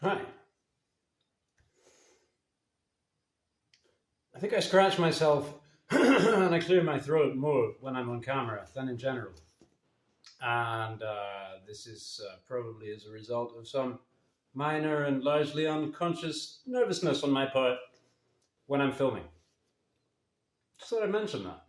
Hi. I think I scratch myself and I clear my throat more when I'm on camera than in general. And this is probably as a result of some minor and largely unconscious nervousness on my part when I'm filming. Just thought I'd mention that.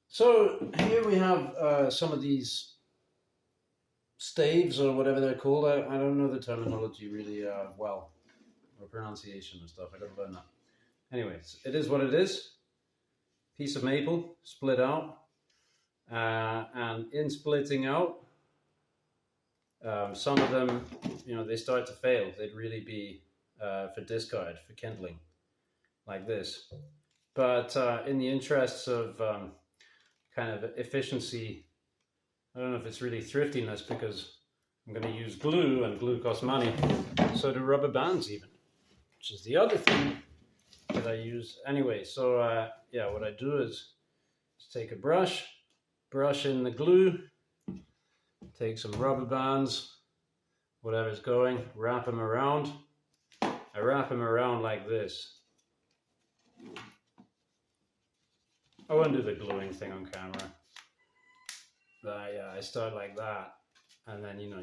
So here we have some of these staves or whatever they're called. I don't know the terminology really well, or pronunciation and stuff. I gotta learn that. Anyways, it is what it is. Piece of maple split out, and in splitting out, some of them, they start to fail. They'd really be for discard, for kindling, like this. But in the interests of kind of efficiency, I don't know if it's really thriftiness, because I'm going to use glue, and glue costs money. So do rubber bands even, which is the other thing that I use. Anyway, so yeah, what I do is just take a brush in the glue, take some rubber bands, whatever's going, wrap them around. I wrap them around like this. I won't do the gluing thing on camera. But yeah, I start like that, and then you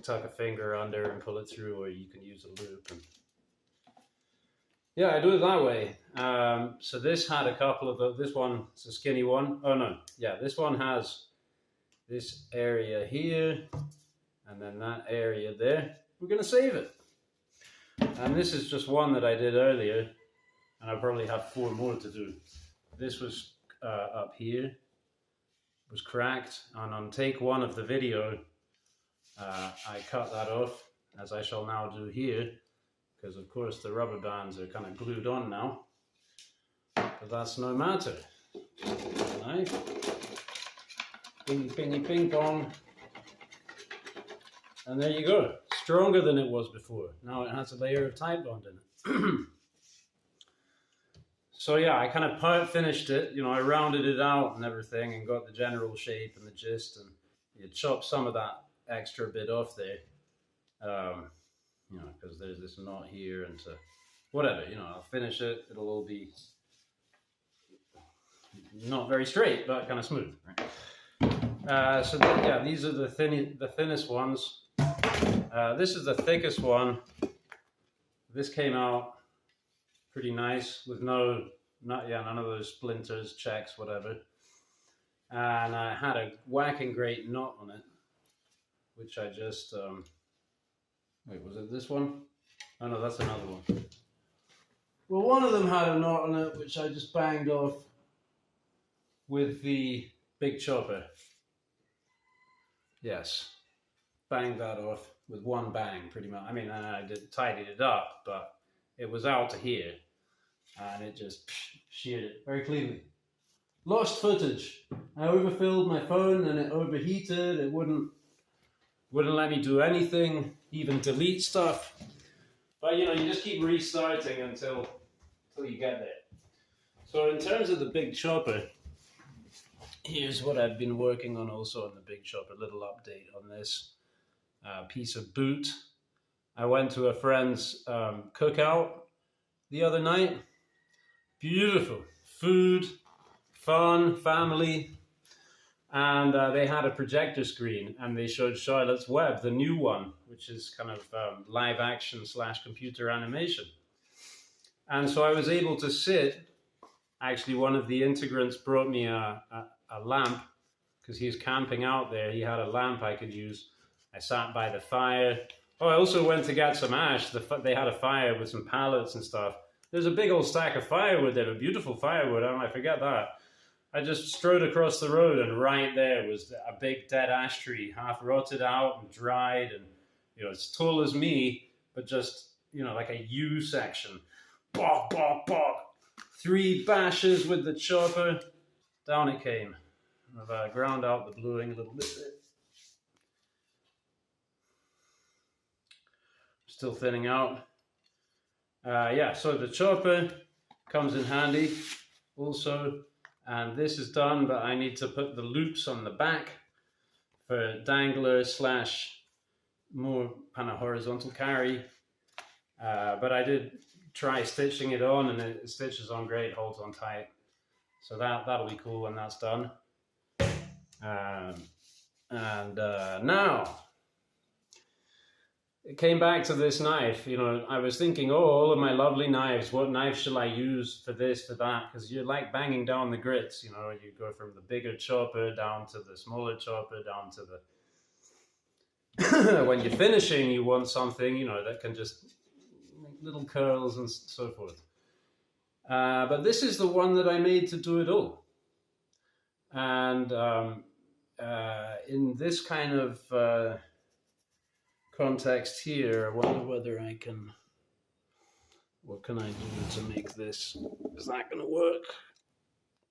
tuck a finger under and pull it through, or you can use a loop. And yeah, I do it that way. So this had a couple of those. This one is a skinny one. Oh no, yeah, this one has this area here, and then that area there. We're gonna save it. And this is just one that I did earlier, and I probably have 4 more to do. This was up here, was cracked, and on take 1 of the video, I cut that off, as I shall now do here, because of course the rubber bands are kind of glued on now, but that's no matter. Knife, bingy bingy ping pong, and there you go. Stronger than it was before. Now it has a layer of Tide Bond in it. So yeah, I kind of part finished it, I rounded it out and everything, and got the general shape and the gist, and you chop some of that extra bit off there, because there's this knot here, and so whatever, I'll finish it. It'll all be not very straight, but kind of smooth. Right? So then, yeah, these are the thinnest ones. This is the thickest one. This came out pretty nice with none of those splinters, checks, whatever. And I had a whacking great knot on it, which I just wait, was it this one? Oh no, that's another one. Well, one of them had a knot on it, which I just banged off with the big chopper. Yes, banged that off with one bang, pretty much. I mean, I tidied it up, but it was out to here, and it just sheared it very cleanly. Lost footage. I overfilled my phone, and it overheated. It wouldn't let me do anything, even delete stuff. But you just keep restarting until you get there. So in terms of the big chopper, here's what I've been working on also on the big chopper. A little update on this piece of boot. I went to a friend's cookout the other night. Beautiful food, fun, family, and they had a projector screen, and they showed Charlotte's Web, the new one, which is kind of live action / computer animation. And so I was able to sit. Actually, one of the integrants brought me a lamp, because he was camping out there. He had a lamp I could use. I sat by the fire. Oh, I also went to get some ash. They had a fire with some pallets and stuff. There's a big old stack of firewood there, a beautiful firewood. I forget that. I just strode across the road, and right there was a big dead ash tree, half rotted out and dried, and as tall as me, but just like a U section. Bok, bok, bok. 3 bashes with the chopper. Down it came. I've ground out the bluing a little bit there. Still thinning out. Yeah, so the chopper comes in handy also, and this is done, but I need to put the loops on the back for dangler / more kind of horizontal carry But I did try stitching it on, and it stitches on great, holds on tight. So that'll be cool when that's done. Now it came back to this knife. You know, I was thinking, oh, all of my lovely knives, what knife shall I use for this, for that? Because you like banging down the grits, you know, you go from the bigger chopper down to the smaller chopper, down to the... when you're finishing, you want something, you know, that can just make little curls and so forth. But this is the one that I made to do it all. And in this kind of context here, I wonder whether I can, what can I do to make this, is that going to work?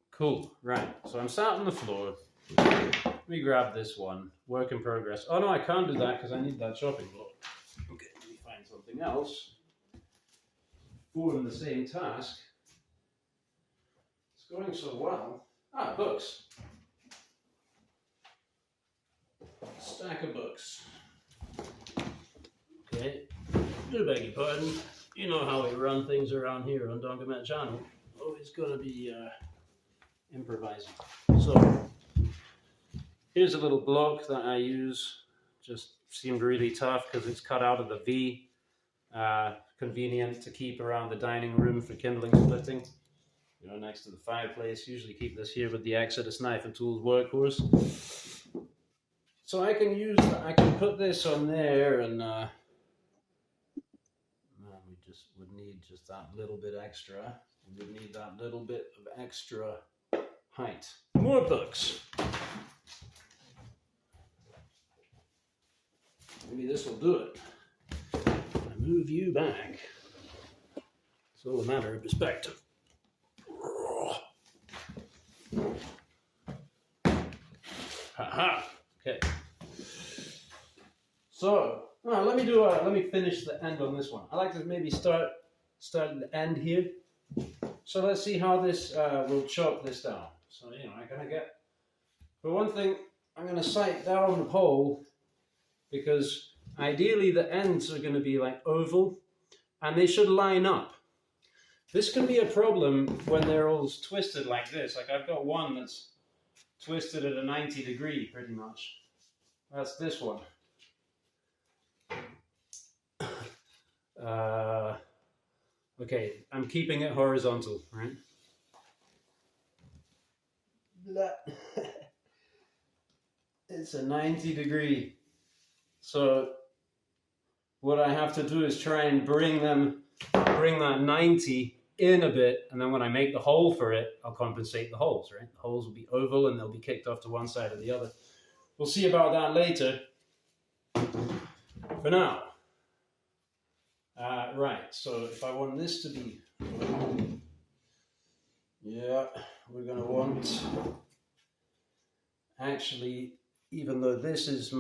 Cool, right, so I'm sat on the floor. Let me grab this one, work in progress. Oh no, I can't do that because I need that chopping block. Okay, let me find something else for the same task. It's going so well. Ah, books. Stack of books. Okay, do beg your pardon. You know how we run things around here on Dongamet Channel. Always gonna be improvising. So here's a little block that I use. Just seemed really tough because it's cut out of the V. Convenient to keep around the dining room for kindling splitting. You know, next to the fireplace. Usually keep this here with the Exodus Knife and Tools workhorse. So I can use, I can put this on there, and we just would need just that little bit extra. We would need that little bit of extra height. More books. Maybe this will do it. If I move you back, it's all a matter of perspective. Haha. Okay. So let me finish the end on this one. I like to maybe start at the end here. So let's see how this will chop this down. So you know, I'm gonna get, for one thing, I'm gonna sight down the hole, because ideally the ends are going to be like oval and they should line up. This can be a problem when they're all twisted like this. Like I've got one that's twisted at a 90 degree pretty much. That's this one. Okay, I'm keeping it horizontal, right? It's a 90 degree. So what I have to do is try and bring that 90 in a bit, and then when I make the hole for it, I'll compensate the holes, right? The holes will be oval and they'll be kicked off to one side or the other. We'll see about that later. For now. Right, so if I want this to be, yeah, we're going to want, actually, even though this is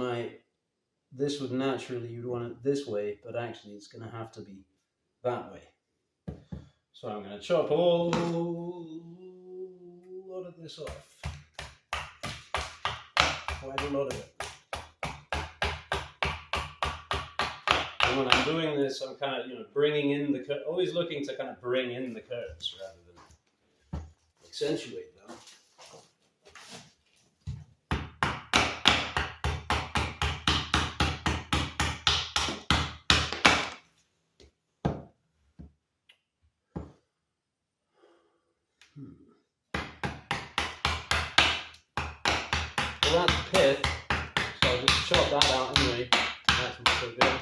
this would naturally, you'd want it this way, but actually it's going to have to be that way. So I'm going to chop a lot of this off. Quite a lot of it. And when I'm doing this, I'm kind of, you know, bringing in the curves, always looking to kind of bring in the curves rather than accentuate them. Well, that's pith, so I'll just chop that out anyway. That's not so good.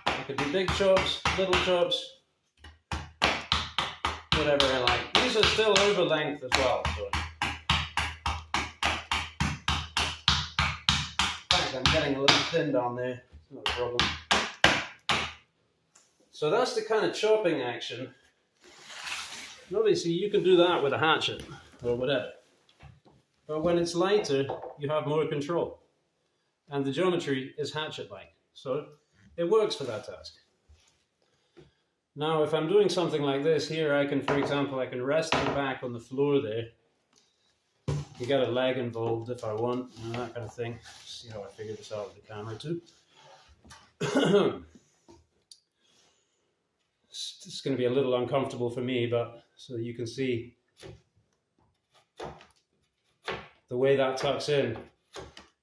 I could do big chops, little chops, whatever I like. These are still over length as well, so. In fact, I'm getting a little thin down there. It's not a problem. So that's the kind of chopping action. And obviously you can do that with a hatchet or whatever. But when it's lighter, you have more control. And the geometry is hatchet-like. So it works for that task. Now if I'm doing something like this here, I can, for example, I can rest my back on the floor there. You get a leg involved if I want, you know, that kind of thing. See how I figure this out with the camera too. It's going to be a little uncomfortable for me, but so you can see the way that tucks in.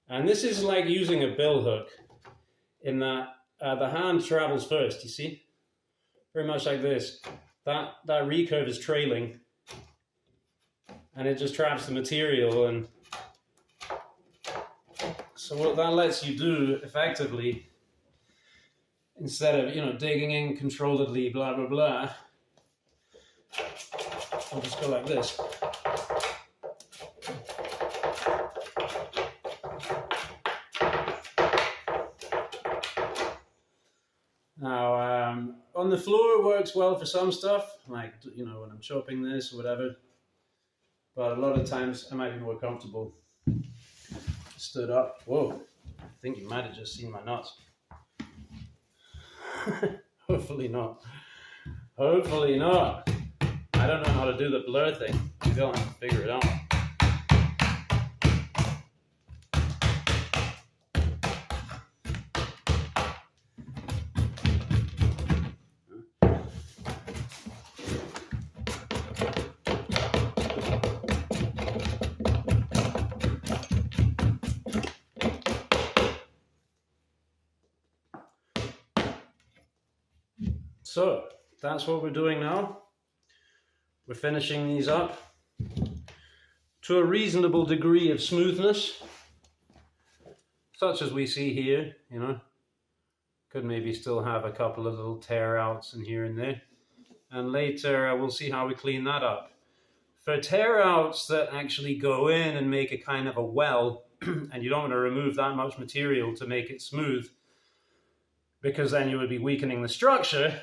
And this is like using a bill hook in that the hand travels first, you see? Very much like this. That recurve is trailing, and it just traps the material. And so what that lets you do effectively, instead of, you know, digging in controlledly, blah, blah, blah, I'll just go like this. Now, on the floor it works well for some stuff, like, you know, when I'm chopping this or whatever. But a lot of times I might be more comfortable stood up. Whoa, I think you might have just seen my nuts. Hopefully not. Hopefully not. I don't know how to do the blur thing. Maybe I'll have to figure it out. So that's what we're doing now. We're finishing these up to a reasonable degree of smoothness, such as we see here, you know. Could maybe still have a couple of little tear outs in here and there. And later we'll see how we clean that up. For tear outs that actually go in and make a kind of a well, and you don't want to remove that much material to make it smooth, because then you would be weakening the structure.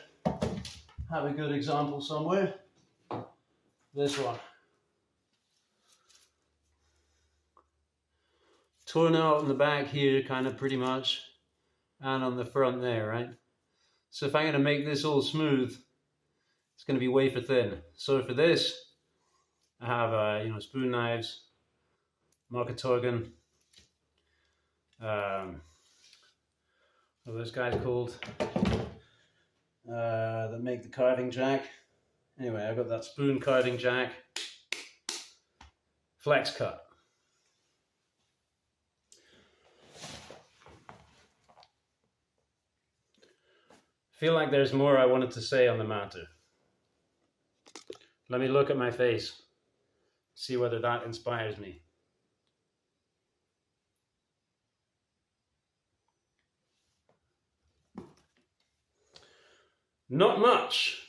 Have a good example somewhere. This one. Torn out in the back here, kind of pretty much, and on the front there, right? So if I'm going to make this all smooth, it's going to be wafer thin. So for this, I have you know, spoon knives, Marketorgen. What are those guys called? That make the carving jack. Anyway, I've got that spoon carving jack. Flex cut. Feel like there's more I wanted to say on the matter. Let me look at my face, see whether that inspires me. Not much.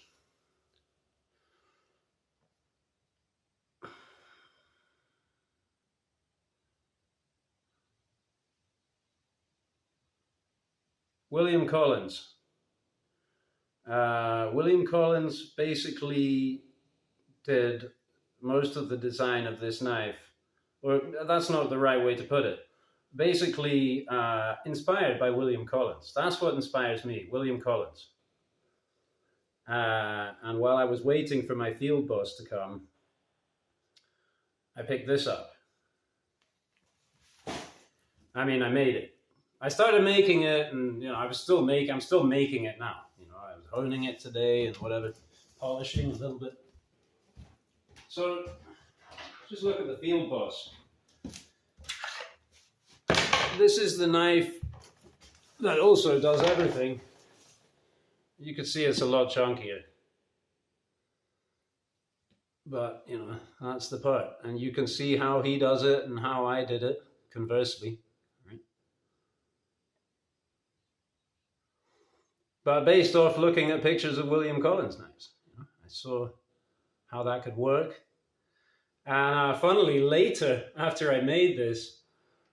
William Collins. William Collins basically did most of the design of this knife, or that's not the right way to put it. Basically inspired by William Collins. That's what inspires me, William Collins. And while I was waiting for my field boss to come, I picked this up. I mean, I made it. I started making it, and you know, I'm still making it now. You know, I was honing it today and whatever, polishing a little bit. So, just look at the field boss. This is the knife that also does everything. You can see it's a lot chunkier. But, you know, that's the part. And you can see how he does it and how I did it, conversely. Right? But based off looking at pictures of William Collins knives, you know, I saw how that could work. And funnily, later, after I made this,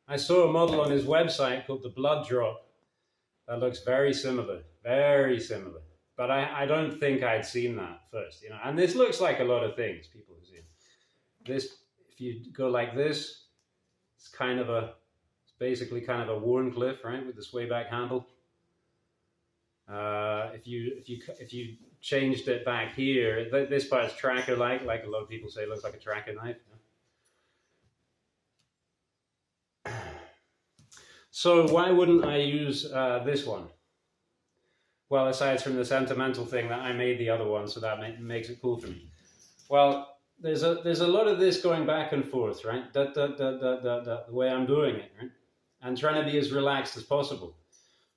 I saw a model on his website called the Blood Drop that looks very similar. Very similar. But I don't think I'd seen that first, you know. And this looks like a lot of things people have seen. This, if you go like this, it's basically kind of a Warncliffe, right, with the sway back handle. If you changed it back here, this part's tracker-like a lot of people say it looks like a tracker knife. You know? So why wouldn't I use this one? Well, aside from the sentimental thing that I made the other one, so that makes it cool for me. Well, there's a lot of this going back and forth, right? The way I'm doing it, right? And trying to be as relaxed as possible.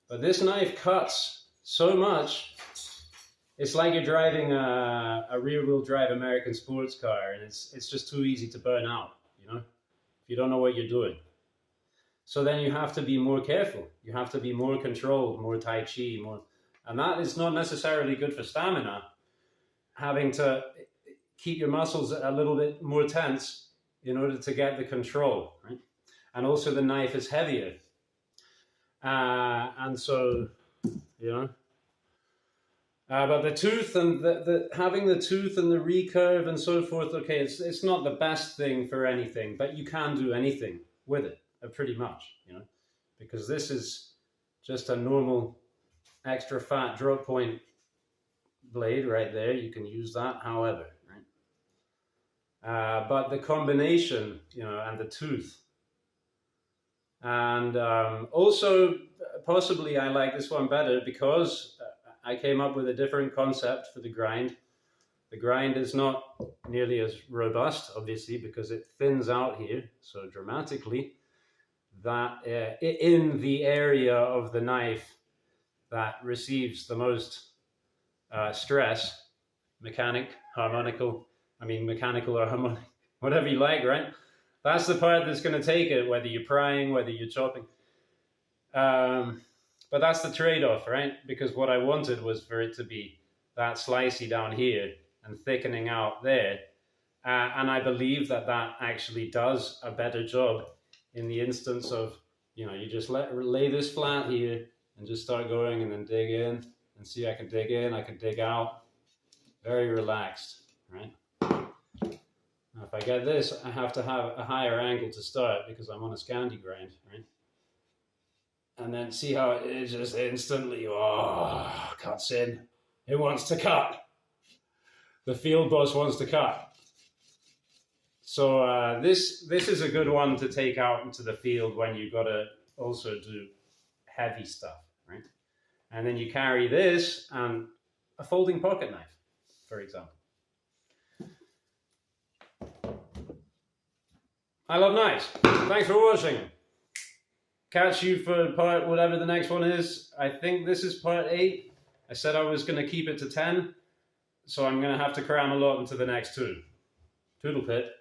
But this knife cuts so much, it's like you're driving a rear-wheel drive American sports car, and it's just too easy to burn out, you know, if you don't know what you're doing. So then you have to be more careful. You have to be more controlled, more Tai Chi, more, and that is not necessarily good for stamina. Having to keep your muscles a little bit more tense in order to get the control, right? And also the knife is heavier. And so, you know, but the tooth and having the tooth and the recurve and so forth, okay, it's not the best thing for anything, but you can do anything with it, pretty much, you know, because this is just a normal extra fat drop point blade right there. You can use that however, right? But the combination, you know, and the tooth, and also possibly I like this one better because I came up with a different concept for the grind. The grind is not nearly as robust, obviously, because it thins out here so dramatically that in the area of the knife that receives the most stress, mechanical or harmonic, whatever you like, right? That's the part that's going to take it, whether you're prying, whether you're chopping. But that's the trade-off, right? Because what I wanted was for it to be that slicey down here and thickening out there. And I believe that that actually does a better job in the instance of, you know, you just lay this flat here and just start going and then dig in and see I can dig in, I can dig out. Very relaxed, right? Now if I get this, I have to have a higher angle to start because I'm on a Scandi grind, right? And then see how it just instantly, cuts in. It wants to cut. The field boss wants to cut. So this is a good one to take out into the field when you've got to also do heavy stuff, right? And then you carry this and a folding pocket knife, for example. I love knives. Thanks for watching. Catch you for part whatever the next one is. I think this is part 8. I said I was going to keep it to 10, so I'm going to have to cram a lot into the next 2. Toodle pit.